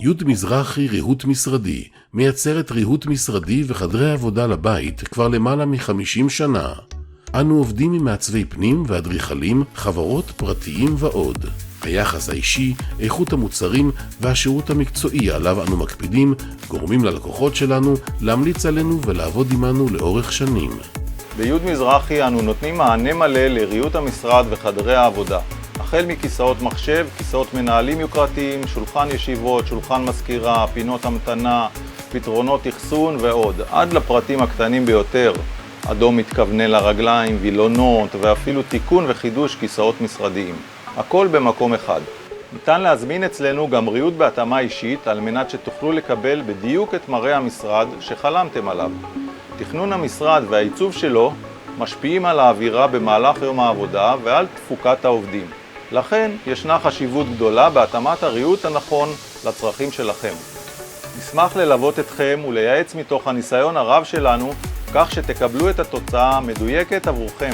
י' מזרחי ריהוט משרדי מייצרת ריהוט משרדי וחדרי עבודה לבית כבר למעלה מ-50 שנה. אנו עובדים עם מעצבי פנים ואדריכלים, חברות פרטיים ועוד. היחס האישי, איכות המוצרים והשירות המקצועי עליו אנו מקפידים גורמים ללקוחות שלנו להמליץ עלינו ולעבוד עמנו לאורך שנים. בי' מזרחי אנו נותנים מענה מלא לריהוט המשרד וחדרי העבודה. החל מכיסאות מחשב, כיסאות מנהלים יוקרתיים, שולחן ישיבות, שולחן מזכירה, פינות המתנה, פתרונות אחסון ועוד, עד לפרטים הקטנים ביותר, אדום מתכוונה לרגליים, וילונות ואפילו תיקון וחידוש כיסאות משרדיים. הכל במקום אחד. ניתן להזמין אצלנו גם ריהוט בהתאמה אישית על מנת שתוכלו לקבל בדיוק את מראה המשרד שחלמתם עליו. תכנון המשרד והעיצוב שלו משפיעים על האווירה במהלך יום העבודה ועל תפוקת העובדים. לכן ישנה חשיבות גדולה בהתאמת הריהוט הנכון לצרכים שלכם. נשמח ללוות אתכם ולייעץ מתוך הניסיון הרב שלנו כך שתקבלו את התוצאה המדויקת עבורכם.